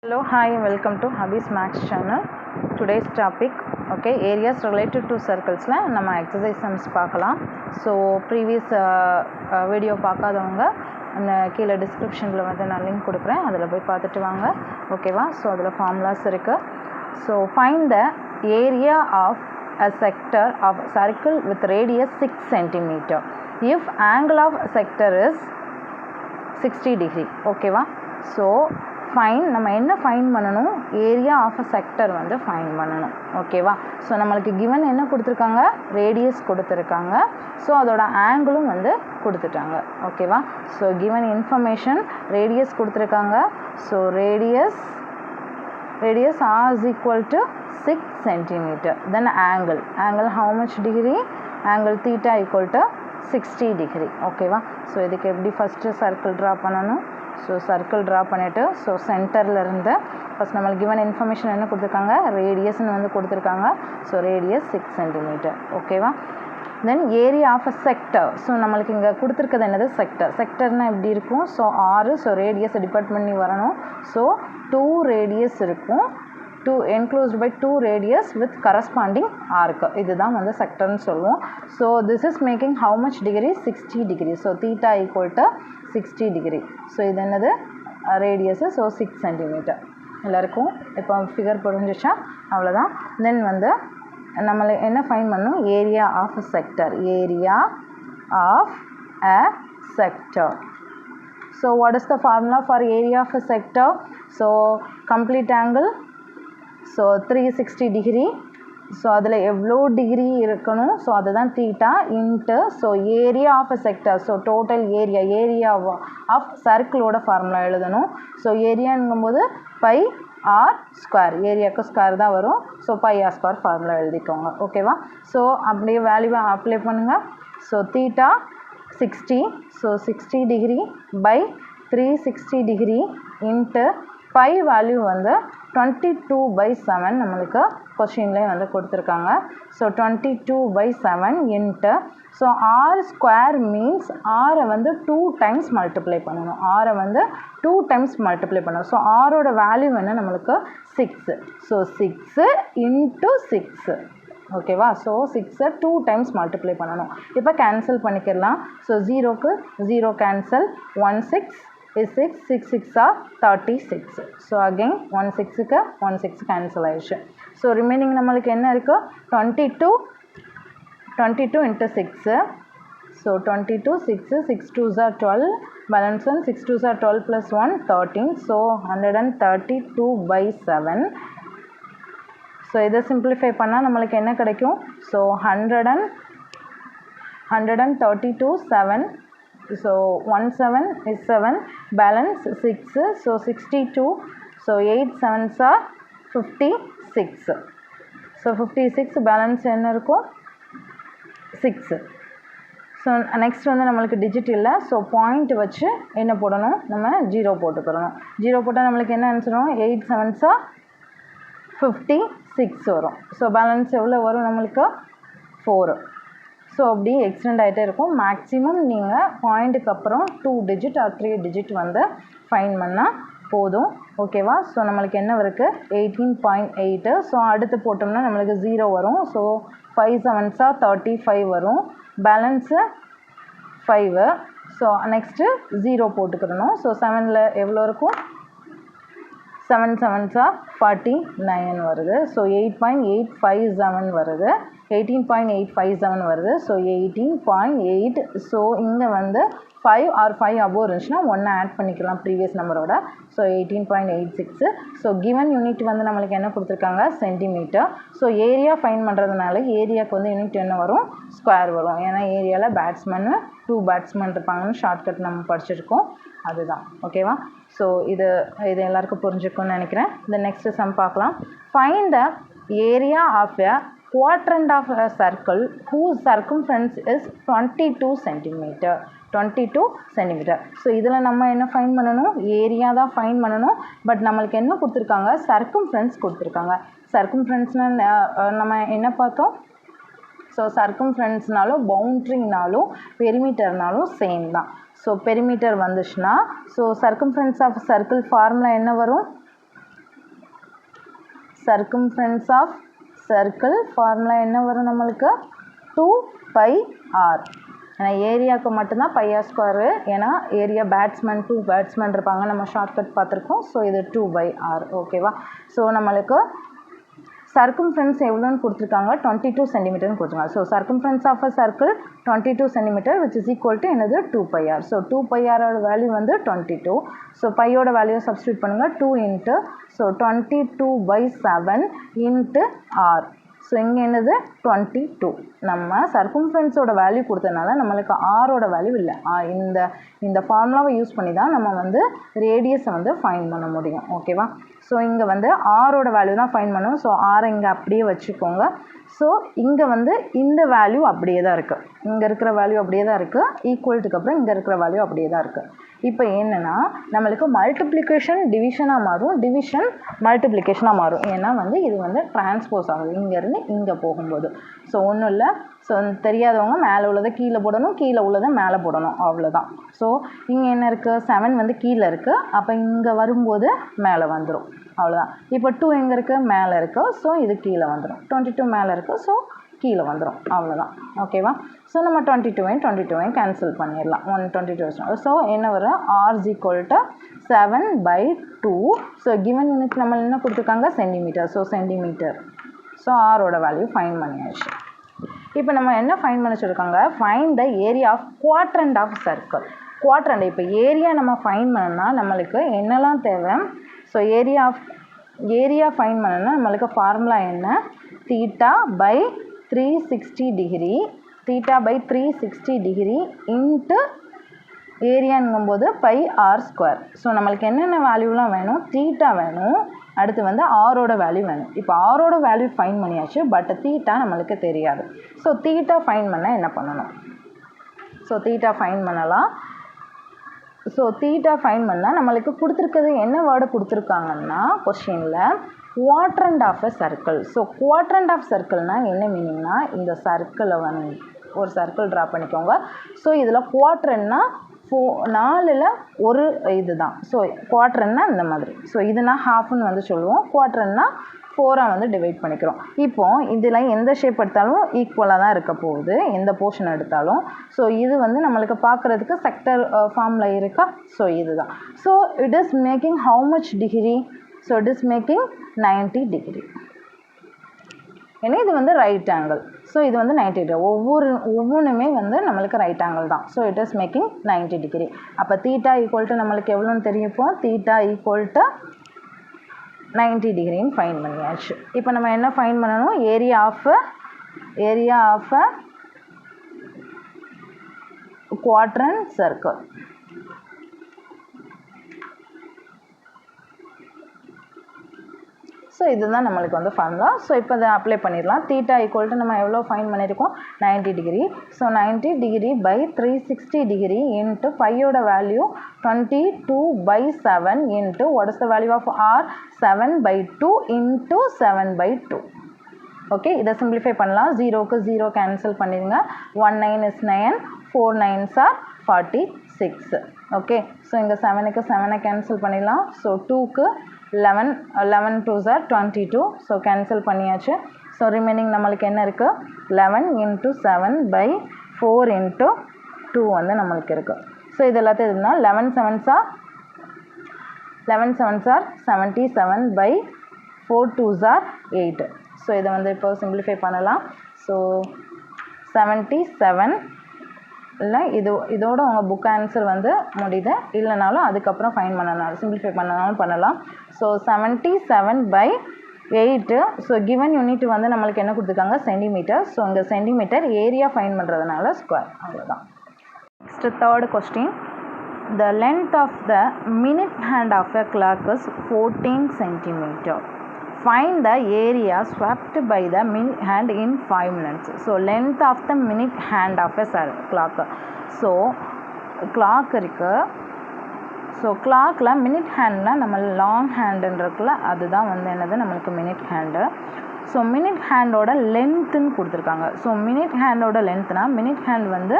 Hello, hi, welcome to Hubby's Max channel. Today's topic, okay, areas related to circles la நம்ம exercise sums பார்க்கலாம். So previous video பார்க்காதவங்க அந்த கீழே டிஸ்கிரிப்ஷனில் வந்து நான் லிங்க் கொடுக்குறேன், அதில் போய் பார்த்துட்டு வாங்க, ஓகேவா. ஸோ அதில் ஃபார்முலாஸ் இருக்குது. So find the area of a sector of circle with radius 6 cm if angle of sector is 60 degree, ஓகேவா. ஸோ ஃபைன் நம்ம என்ன ஃபைன் பண்ணணும், ஏரியா ஆஃப் அ செக்டர் வந்து ஃபைன் பண்ணணும், ஓகேவா. ஸோ நம்மளுக்கு கிவன் என்ன கொடுத்துருக்காங்க, ரேடியஸ் கொடுத்துருக்காங்க. ஸோ அதோட ஆங்கிளும் வந்து கொடுத்துட்டாங்க, ஓகேவா. ஸோ கிவன் இன்ஃபர்மேஷன் ரேடியஸ் கொடுத்துருக்காங்க. So radius r is equal to 6 cm. Then angle how much degree, angle theta equal to 60 degree, ஓகேவா. ஸோ இதுக்கு எப்படி ஃபஸ்ட்டு சர்க்கிள் ட்ரா பண்ணணும். ஸோ சர்க்கிள் ட்ரா பண்ணிவிட்டு ஸோ சென்டரில் இருந்து ஃபஸ்ட் நம்மளுக்கு கிவன் இன்ஃபர்மேஷன் என்ன கொடுத்துருக்காங்க, ரேடியஸ்ன்னு வந்து கொடுத்துருக்காங்க. ஸோ ரேடியஸ் 6 cm, ஓகேவா. Then area of a sector. So நம்மளுக்கு இங்கே கொடுத்துருக்கிறது என்னது, செக்டர்னால் எப்படி இருக்கும். ஸோ 6, ஸோ ரேடியஸை டிபெண்ட் பண்ணி வரணும். ஸோ 2 ரேடியஸ் இருக்கும், 2 enclosed by 2 radius with corresponding arc. இதுதான் வந்து செக்டர்னு சொல்லுவோம். So this is making how much degree, 60 degree. So theta equal to 60 degree. So இது என்னது, ரேடியஸு. ஸோ 6 cm எல்லாருக்கும் இப்போ ஃபிகர் புரிஞ்சிச்சா, அவ்வளோதான். தென் வந்து நம்மளை என்ன ஃபைன் பண்ணணும், area of a sector, area of a sector. So what is the formula for area of a sector. So complete angle, so 360 degree. So அதில் எவ்வளோ டிகிரி இருக்கணும், ஸோ அதுதான் theta into so area of a sector. So total area of சர்க்கிளோட formula எழுதணும். So ஏரியாங்கும்போது pi r square, ஏரியாவுக்கு square தான் வரும். So pi r square formula எழுதிக்கோங்க, ஓகேவா. ஸோ அப்படியே வேல்யூவை அப்ளை பண்ணுங்கள். So theta 60, so 60 degree by 360 degree into pi value வந்து 22/7 நம்மளுக்கு கொஸ்டின்லேயே வந்து கொடுத்துருக்காங்க. So 22/7 into so r square means ஆரை வந்து 2 times மல்டிப்ளை பண்ணணும், ஆரை வந்து 2 times மல்டிப்ளை பண்ணணும். ஸோ ஆரோட வேல்யூ என்ன நம்மளுக்கு 6. ஸோ 6 இன்ட்டு 6, ஓகேவா. ஸோ 6 2 times மல்டிப்ளை பண்ணணும். இப்போ கேன்சல் பண்ணிக்கலாம். ஸோ 0க்கு 0 cancel, 1 6 is 6, 6 6 are 36. So again 1 6க்கு 1 6 cancel ஆயிடுச்சு. ஸோ ரிமைனிங் நம்மளுக்கு என்ன இருக்குது, 22 into 6. So 22, 6 6 2s are 12, balance 1 6 2s are 12 plus 1 13. So 132/7. So இதை சிம்பிளிஃபை பண்ணால் நம்மளுக்கு என்ன கிடைக்கும், so 132 7. So 1 7 is 7, balance 6, so 62. So 8 7s are 56. So 56 balance என்ன இருக்கும் 6. ஸோ நெக்ஸ்ட் வந்து நம்மளுக்கு டிஜிட் இல்லை. ஸோ பாயிண்ட் வச்சு என்ன போடணும், நம்ம 0 போட்டுக்கிறணும். 0 போட்டால் நம்மளுக்கு என்ன ஆன்சர் வரும், 8 7s are 56 வரும். ஸோ பேலன்ஸ் எவ்வளோ வரும் நம்மளுக்கு 4. ஸோ அப்படி எக்ஸ்டெண்ட் ஆகிட்டே இருக்கும். மேக்ஸிமம் நீங்கள் பாயிண்ட்டுக்கு அப்புறம் 2 digit ஆர் 3 digit வந்து ஃபைன் பண்ணால் போதும், ஓகேவா. ஸோ நம்மளுக்கு என்ன இருக்குது 18.8. ஸோ அடுத்து போட்டோம்னா நம்மளுக்கு 0 வரும். ஸோ 5 7s are 35 வரும், பேலன்ஸு 5. So next 0 போட்டுக்கிறணும். ஸோ 7ல் எவ்வளோ இருக்கும், 7 7s are 49 வருது. ஸோ 8.857 வருது, 18.857 வருது. ஸோ 18.8. ஸோ இங்கே வந்து 5 or 5 above இருந்துச்சுன்னா 1 ஆட் பண்ணிக்கலாம் ப்ரீவியஸ் நம்பரோட. ஸோ 18.86. ஸோ கிவன் யூனிட் வந்து நம்மளுக்கு என்ன கொடுத்துருக்காங்க, சென்டிமீட்டர். ஸோ ஏரியா ஃபைன் பண்ணுறதுனால ஏரியாவுக்கு வந்து யூனிட் என்ன வரும், ஸ்கொயர் வரும். ஏன்னா ஏரியாவில் பேட்ஸ்மேனு 2 பேட்ஸ்மேன் இருப்பாங்கன்னு ஷார்ட்கட் நம்ம படிச்சிருக்கோம், அதுதான், ஓகேவா. ஸோ இது எல்லாருக்கும் புரிஞ்சுக்கும்னு நினைக்கிறேன். இந்த நெக்ஸ்ட் சம் பார்க்கலாம். Find the area of a quadrant of a circle whose circumference is 22 cm. 22 cm. So இதில் நம்ம என்ன ஃபைன் பண்ணணும், ஏரியா தான் ஃபைன் பண்ணணும். பட் நம்மளுக்கு என்ன கொடுத்துருக்காங்க, சர்க்கம்ஃபரன்ஸ் கொடுத்துருக்காங்க. சர்க்கம்ஃபரன்ஸ்னால் நம்ம என்ன பார்த்தோம், ஸோ சர்க்கம்ஃபரன்ஸ்னாலும் பவுண்ட்ரினாலும் பெரிமீட்டர்னாலும் சேம் தான். ஸோ பெரிமீட்டர் வந்துச்சுன்னா so circumference of circle formula என்ன வரும், circumference of circle formula என்ன வரும் நம்மளுக்கு 2πr. ஏன்னா ஏரியாவுக்கு மட்டும்தான் πr ஸ்கொயரு, ஏன்னா ஏரியா பேட்ஸ்மேன் 2 பேட்ஸ்மேன் இருப்பாங்க, நம்ம ஷார்ட்கட் பார்த்துருக்கோம். ஸோ இது 2/r. ஓகேவா? ஸோ நம்மளுக்கு சர்க்கம்ஃபரன்ஸ் எவ்வளோன்னு கொடுத்துருக்காங்க, 22 சென்டிமீட்டர்னு கொடுத்துருக்காங்க. So circumference of a circle 22 centimetre which is equal to என்னது 2πr. ஸோ 2πr வேல்யூ வந்து 22. ஸோ பையோட வேல்யூ சப்ஸ்டியூட் பண்ணுங்கள், 2 into so 22/7 into r. So இங்கே என்னது 22. நம்ம சர்க்கம்ஃபரன்ஸோட வேல்யூ கொடுத்ததுனால நம்மளுக்கு ஆரோட வேல்யூ இல்லை. இந்த ஃபார்முலாவை யூஸ் பண்ணி தான் நம்ம வந்து ரேடியஸை வந்து ஃபைன் பண்ண முடியும். ஓகேவா? ஸோ இங்கே வந்து ஆரோட வேல்யூ தான் ஃபைன் பண்ணணும். ஸோ ஆரை இங்கே அப்படியே வச்சுக்கோங்க. ஸோ இங்கே வந்து இந்த வேல்யூ அப்படியே தான் இருக்குது, இங்கே இருக்கிற வேல்யூ அப்படியே தான் இருக்குது, ஈக்குவல்ட்டுக்கு அப்புறம் இங்கே இருக்கிற வேல்யூ அப்படியே தான் இருக்குது. இப்போ என்னென்னா நம்மளுக்கு மல்டிப்ளிகேஷன் டிவிஷனாக மாறும், டிவிஷன் மல்டிப்ளிகேஷனாக மாறும். ஏன்னா வந்து இது வந்து டிரான்ஸ்போஸ் ஆகுது இங்கேருந்து இங்கே போகும்போது. ஸோ ஒன்றும் இல்லை, ஸோ தெரியாதவங்க மேலே உள்ளதை கீழே போடணும், கீழே உள்ளதை மேலே போடணும், அவ்வளோதான். ஸோ இங்கே என்ன இருக்குது, 7 வந்து கீழே இருக்குது, அப்போ இங்கே வரும்போது மேலே வந்துடும், அவ்வளோதான். இப்போ 2 எங்கே இருக்குது, மேலே இருக்குது, ஸோ இது கீழே வந்துடும். 22 மேலே இருக்குது, ஸோ கீழே வந்துடும், அவ்வளோதான். ஓகேவா? ஸோ நம்ம 22 கேன்சல் பண்ணிடலாம். 122. ஸோ என்ன வரும், r is equal to 7/2. So given unit நம்ம என்ன கொடுத்துருக்காங்க, சென்டிமீட்டர். So centimetre. ஸோ ஆரோட வேல்யூ ஃபைன் பண்ணியாச்சு. இப்போ நம்ம என்ன ஃபைன் பண்ண சொல்லியிருக்காங்க, find the area of quadrant of circle. Quadrant, இப்போ ஏரியா நம்ம ஃபைன் பண்ணோம்னா நம்மளுக்கு என்னெல்லாம் தேவை. ஸோ ஏரியா ஃபைன் பண்ணோம்னா நம்மளுக்கு ஃபார்முலா என்ன, θ/360 டிகிரி, θ/360 டிகிரி இன்ட்டு ஏரியாங்கும்போது πr². ஸோ நம்மளுக்கு என்னென்ன வேல்யூலாம் வேணும், தீட்டா வேணும், அடுத்து வந்து ஆரோட வேல்யூ வேணும். இப்போ ஆரோட வேல்யூ ஃபைன் பண்ணியாச்சு, பட் தீட்டா நம்மளுக்கு தெரியாது. ஸோ தீட்டா ஃபைன் பண்ண என்ன பண்ணணும், ஸோ தீட்டா ஃபைன் பண்ணலாம். ஸோ தீட்டா ஃபைன் பண்ணால் நம்மளுக்கு கொடுத்துருக்கிறது என்ன வேர்டு கொடுத்துருக்காங்கன்னா கொஸ்டினில் quadrant of a circle. So quadrant of சர்க்கிள்னால் என்ன மீனிங்னா, இந்த சர்க்கிளை வந்து ஒரு சர்க்கிள் ட்ரா பண்ணிக்கோங்க. ஸோ இதில் குவாட்ரன்னா 4ல் ஒரு இது தான். ஸோ குவாட்ரன்னா இந்த மாதிரி. ஸோ இதுனா ஹாஃப்னு வந்து சொல்லுவோம், குவாட்ரன்னா 4ஆக வந்து டிவைட் பண்ணிக்கிறோம். இப்போது இதில் எந்த ஷேப் எடுத்தாலும் ஈக்குவலாக தான் இருக்க போகுது, எந்த போர்ஷன் எடுத்தாலும். ஸோ இது வந்து நம்மளுக்கு பார்க்குறதுக்கு செக்டர் ஃபார்மில் இருக்கா. ஸோ இதுதான். So it is making how much degree, so it is making 90 degree. ஏன்னா இது வந்து ரைட் ஆங்கிள். ஸோ இது வந்து 90 டிகிரி. ஒவ்வொன்றுமே வந்து நம்மளுக்கு ரைட் ஆங்கிள் தான். So it is making 90 degree. அப்போ தீட்டா ஈக்குவல் டு நம்மளுக்கு எவ்வளோன்னு தெரியும், இப்போ தீட்டா ஈக்குவல் டு 90 டிகிரின்னு ஃபைன் பண்ணியாச்சு. இப்போ நம்ம என்ன ஃபைன் பண்ணணும், area of quadrant circle. So இதுதான் நம்மளுக்கு வந்து ஃபார்முலா. ஸோ இப்போ அதை அப்ளை பண்ணிடலாம். தீட்டா ஈக்குவல் டு நம்ம எவ்வளோ ஃபைன் பண்ணியிருக்கோம், 90 degree. So 90 degree by 360 degree into பையோட value 22/7 into what is the value of r, 7/2 into 7/2. Okay, இதை சிம்பிளிஃபை பண்ணலாம். 0க்கு 0 கேன்சல் பண்ணிடுங்க. 1 9 is 9, 4 9s are 46. Okay, so இங்கே 7க்கு 7 கேன்சல் பண்ணிடலாம். ஸோ 2க்கு 11 11 2s are 22. ஸோ கேன்சல் பண்ணியாச்சு. ஸோ ரிமைனிங் நம்மளுக்கு என்ன இருக்குது, 11 இன்ட்டு 7/4 இன்ட்டு 2 வந்து நம்மளுக்கு இருக்குது. ஸோ இது எல்லாத்தையும் எதுனா 11 7s are 77/4 2s are 8. So இதை வந்து இப்போ சிம்பிளிஃபை பண்ணலாம். ஸோ 77 இல்லை இதோட உங்கள் புக் ஆன்சர் வந்து முடியுது, இல்லைனாலும் அதுக்கப்புறம் ஃபைன் பண்ணனாலும் சிம்பிளிஃபை பண்ணனாலும் பண்ணலாம். ஸோ 77/8. ஸோ கிவன் யூனிட் வந்து நம்மளுக்கு என்ன கொடுத்துருக்காங்க, சென்டிமீட்டர். ஸோ இங்கே சென்டிமீட்டர், ஏரியா ஃபைன் பண்ணுறதுனால ஸ்கொயர், அவ்வளோதான். Next third question. The length of the minute hand of a clock is 14 centimeter. Find the area swept by the minute hand in 5 minutes. So length of the minute hand of a clock. So clock இருக்கு. So கிளாக்கில் minute ஹேண்ட்னால் நம்ம long ஹேண்டுன்னு இருக்குல்ல, அதுதான் வந்து என்னது நம்மளுக்கு minute hand. So minute ஹேண்டோட லென்த்துன்னு கொடுத்துருக்காங்க. So minute ஹேண்டோட லென்த்னா minute hand வந்து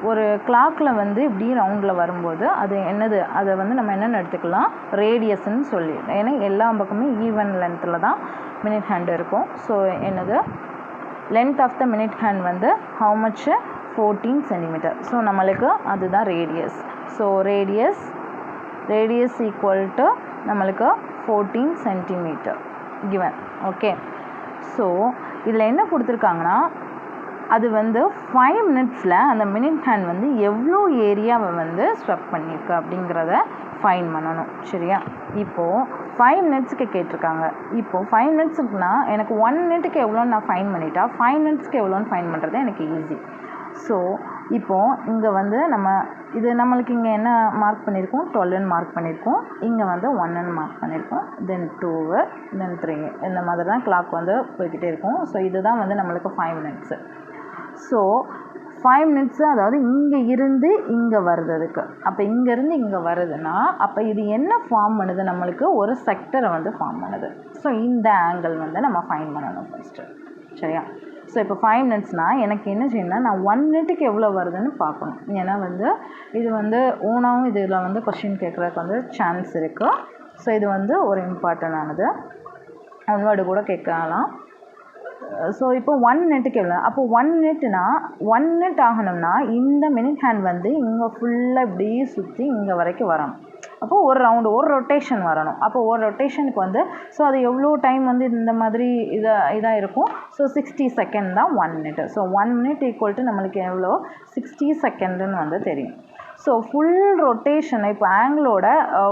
ஒரு கிளாக்கில் வந்து இப்படி ரவுண்டில் வரும்போது அது என்னது, அதை வந்து நம்ம என்னென்னு எடுத்துக்கலாம், ரேடியஸ்ன்னு சொல்லி. ஏன்னா எல்லா பக்கமே ஈவன் லென்த்தில் தான் மினிட் ஹேண்ட் இருக்கும். ஸோ என்னது, length of the minute hand வந்து ஹவு மச், 14 சென்டிமீட்டர். ஸோ நம்மளுக்கு அதுதான் radius. So radius equal to நம்மளுக்கு 14 சென்டிமீட்டர் given. ஓகே. ஸோ இதில் என்ன கொடுத்துருக்காங்கன்னா, அது வந்து 5 மினிட்ஸில் அந்த மினிட் ஹேண்ட் வந்து எவ்வளோ ஏரியாவை வந்து ஸ்வெப் பண்ணியிருக்கு அப்படிங்கிறத ஃபைன் பண்ணணும். சரியா? இப்போது 5 மினிட்ஸுக்கு கேட்டிருக்காங்க. இப்போது 5 மினிட்ஸுக்குனா எனக்கு 1 மினிட்டுக்கு எவ்வளோன்னு நான் ஃபைன் பண்ணிட்டா 5 மினிட்ஸ்க்கு எவ்வளோன்னு ஃபைன் பண்ணுறது எனக்கு ஈஸி. ஸோ இப்போது இங்கே வந்து நம்மளுக்கு இங்கே என்ன மார்க் பண்ணியிருக்கோம், 12ன்னு மார்க் பண்ணியிருக்கோம். இங்கே வந்து 1ன்னு மார்க் பண்ணியிருக்கோம். தென் 2, தென் 3, இந்த மாதிரி தான் கிளாக் வந்து போய்கிட்டே இருக்கும். ஸோ இதுதான் வந்து நம்மளுக்கு 5 மினிட்ஸு. ஸோ 5 மினிட்ஸு, அதாவது இங்கே இருந்து இங்கே வருது அதுக்கு. அப்போ இங்கேருந்து இங்கே வருதுன்னா அப்போ இது என்ன ஃபார்ம் பண்ணுது, நம்மளுக்கு ஒரு செக்டரை வந்து ஃபார்ம் பண்ணுது. ஸோ இந்த ஆங்கிள் வந்து நம்ம ஃபைன் பண்ணணும் ஃபஸ்ட்டு. சரியா? ஸோ இப்போ 5 மினிட்ஸ்னால் எனக்கு என்ன செய்யணும்னா, நான் 1 மினிட்டுக்கு எவ்வளோ வருதுன்னு பார்க்கணும். ஏன்னா வந்து இது வந்து ஓனாகவும் இதில் வந்து கொஸ்டின் கேட்குறதுக்கு வந்து சான்ஸ் இருக்குது. ஸோ இது வந்து ஒரு இம்பார்ட்டண்டானது, ஒன்வேர்டு கூட கேட்கலாம். ஸோ இப்போ 1 மினிட்டுக்கு எவ்வளோ, அப்போ 1 மினிட்னா 1 மினிட் ஆகணும்னா இந்த மினிட் ஹேண்ட் வந்து இங்கே ஃபுல்லாக இப்படியே சுற்றி இங்கே வரைக்கும் வரணும். அப்போது ஒரு ரவுண்டு, ஒரு ரொட்டேஷன் வரணும். அப்போ ஒரு ரொட்டேஷனுக்கு வந்து ஸோ அது எவ்வளோ டைம் வந்து இந்த மாதிரி இதாக இருக்கும். ஸோ 60 செகண்ட் தான் 1 minute. So 1 minute equal to நம்மளுக்கு எவ்வளோ, 60 செகண்டுன்னு வந்து தெரியும். ஸோ ஃபுல் ரொட்டேஷன், இப்போ ஆங்கிளோட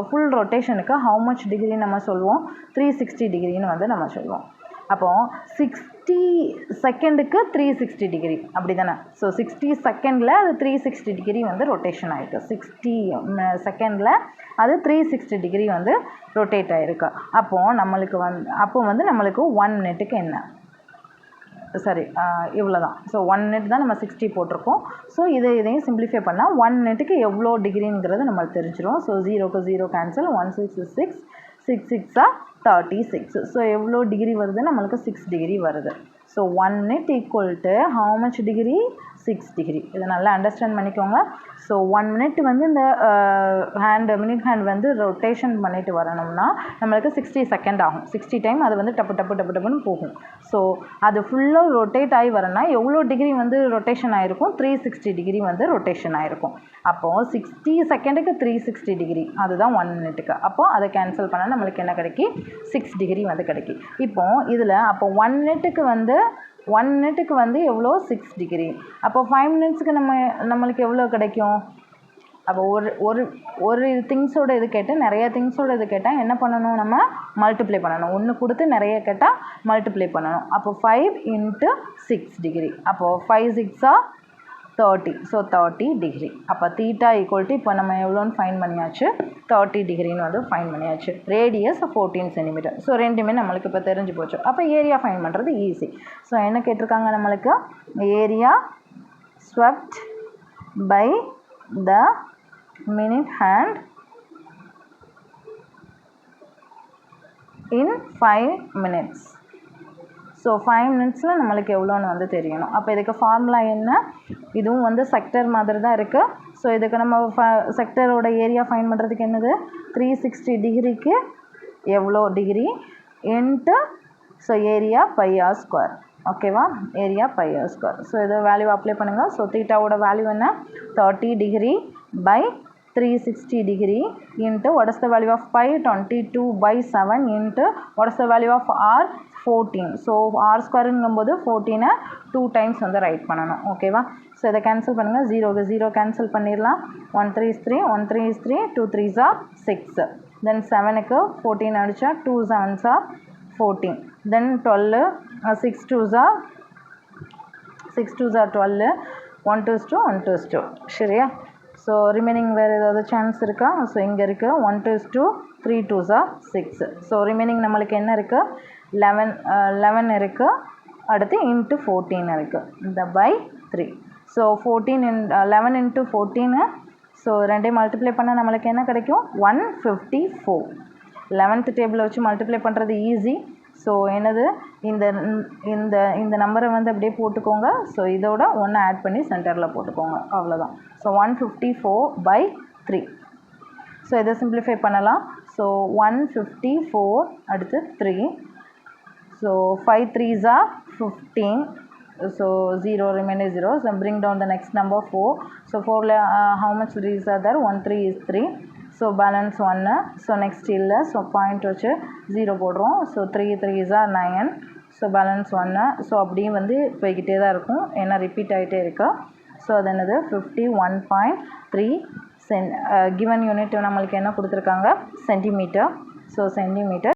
ஃபுல் ரொட்டேஷனுக்கு ஹவு மச் டிகிரி நம்ம சொல்லுவோம், 360 டிகிரின்னு வந்து நம்ம சொல்லுவோம். அப்போது 60 செகண்டுக்கு 360 டிகிரி அப்படி தானே. ஸோ 60 செகண்டில் அது 360 டிகிரி வந்து ரொட்டேஷன் ஆகிருக்கு. 60 செகண்டில் அது 360 டிகிரி வந்து ரொட்டேட் ஆகிருக்கு. அப்போது நம்மளுக்கு 1 மினிட்டுக்கு என்ன, சரி இவ்வளோ தான். ஸோ 1 மினிட் தான் நம்ம 60 போட்டிருக்கோம். ஸோ இதையும் சிம்பிளிஃபை பண்ணால் 1 மினிட்டுக்கு எவ்வளோ டிகிரிங்கிறது நம்மளுக்கு தெரிஞ்சிடும். ஸோ 0க்கு 0 கேன்சல், 1 6 is 6, 6 6 36. ஸோ எவ்வளோ டிகிரி வருது, நம்மளுக்கு 6 டிகிரி வருது. So 1 minute equal to how much degree, 6 degree. இதை நல்லா அண்டர்ஸ்டாண்ட் பண்ணிக்கோங்க. ஸோ 1 மினிட் வந்து இந்த மினிட் ஹேண்ட் வந்து ரொட்டேஷன் பண்ணிட்டு வரணும்னா நம்மளுக்கு 60 செகண்ட் ஆகும். 60 டைம் அது வந்து டப்புன்னு போகும். ஸோ அது ஃபுல்லாக ரொட்டேட் ஆகி வரணும்னா எவ்வளோ டிகிரி வந்து ரொட்டேஷன் ஆகிருக்கும், 360 டிகிரி வந்து ரொட்டேஷன் ஆகிருக்கும். அப்போது 60 செகண்டுக்கு 360 டிகிரி, அதுதான் 1 மினிட்டுக்கு. அப்போது அதை கேன்சல் பண்ணால் நம்மளுக்கு என்ன கிடைக்கி, 6 டிகிரி வந்து கிடைக்கி. இப்போது இதில் அப்போ 1 மினிட்டுக்கு வந்து எவ்வளோ, 6 டிகிரி. அப்போ 5 மினிட்ஸுக்கு நம்மளுக்கு எவ்வளோ கிடைக்கும். அப்போ ஒரு திங்ஸோட இது கேட்டால் நிறைய திங்ஸோட இது கேட்டால் என்ன பண்ணணும், நம்ம மல்டிப்ளை பண்ணணும். ஒன்று கொடுத்து நிறைய கேட்டால் மல்டிப்ளை பண்ணணும். அப்போ 5 × 6 டிகிரி. அப்போது 5 6 30. So 30 degree. அப்போ தீட்டா ஈக்குவல் டு இப்போ நம்ம எவ்வளோன்னு ஃபைன் பண்ணியாச்சு, 30 டிகிரின்னு வந்து ஃபைன் பண்ணியாச்சு. Radius 14 centimetre. ஸோ ரெண்டுமே நம்மளுக்கு இப்போ தெரிஞ்சு போச்சு. அப்போ ஏரியா ஃபைன் பண்ணுறது ஈஸி. ஸோ என்ன கேட்டிருக்காங்க நம்மளுக்கு, area swept by the minute hand in 5 minutes. So 5 மினிட்ஸில் நம்மளுக்கு எவ்வளோன்னு வந்து தெரியணும். அப்போ இதுக்கு ஃபார்முலா என்ன, இதுவும் வந்து செக்டர் மாதிரி தான் இருக்குது. ஸோ இதுக்கு நம்ம செக்டரோட ஏரியா ஃபைன் பண்ணுறதுக்கு என்னது, 360 டிகிரிக்கு எவ்வளோ degree into so area by r square. ஓகேவா, area by r square. So இதை வேல்யூ அப்ளை பண்ணுங்கள். ஸோ தீட்டாவோட வேல்யூ என்ன, 30 degree by 360 degree into what is the value of pi, 22/7 into what is the value of r, 14. So r square இங்கும்போது 14 2 times வந்து right பண்ணணும். ஓகேவா, so இதை cancel பண்ணுங்கள். 0 cancel பண்ணிடலாம். 1 3 is 3, 1 3 is 3, 2 3s are 6. Then 7க்கு 14 அடித்தா 2 7s are 14. Then 12, 6 2s are 12, 1 2 is 2, 1 2 is 2. சரியா, so remaining வேறு ஏதாவது சான்ஸ் இருக்கா. ஸோ இங்கே இருக்குது 1 2 is 2, 3 2s are 6. So remaining நம்மளுக்கு என்ன இருக்குது, 11 இருக்குது. அடுத்து இன்ட்டு 14 இருக்குது, இந்த பை 3. ஸோ 11 into 14, ஸோ ரெண்டையும் மல்டிப்ளை பண்ணால் நம்மளுக்கு என்ன கிடைக்கும், 154. 11th டேபிளில் வச்சு மல்டிப்ளை பண்ணுறது ஈஸி. ஸோ என்னது இந்த இந்த இந்த நம்பரை வந்து அப்படியே போட்டுக்கோங்க. ஸோ இதோட 1 ஆட் பண்ணி சென்டரில் போட்டுக்கோங்க, அவ்வளோதான். ஸோ 154/3. ஸோ இதை சிம்பிளிஃபை பண்ணலாம். ஸோ 154 அடுத்து 3. So 5 3s are 15. So 0 remaining 0. So bring down the next number 4. So 4 how much 3s are there? 1 3 is 3. So balance 1. So next இல்லை. So point வச்சு 0 போடுறோம். So 3 3s are 9. So balance 1. So அப்படியே வந்து போய்கிட்டே தான் இருக்கும், ஏன்னா ரிப்பீட் ஆகிட்டே இருக்கு. ஸோ அது என்னது 51.3 given யூனிட் நம்மளுக்கு என்ன கொடுத்துருக்காங்க? சென்டிமீட்டர். So centimetre.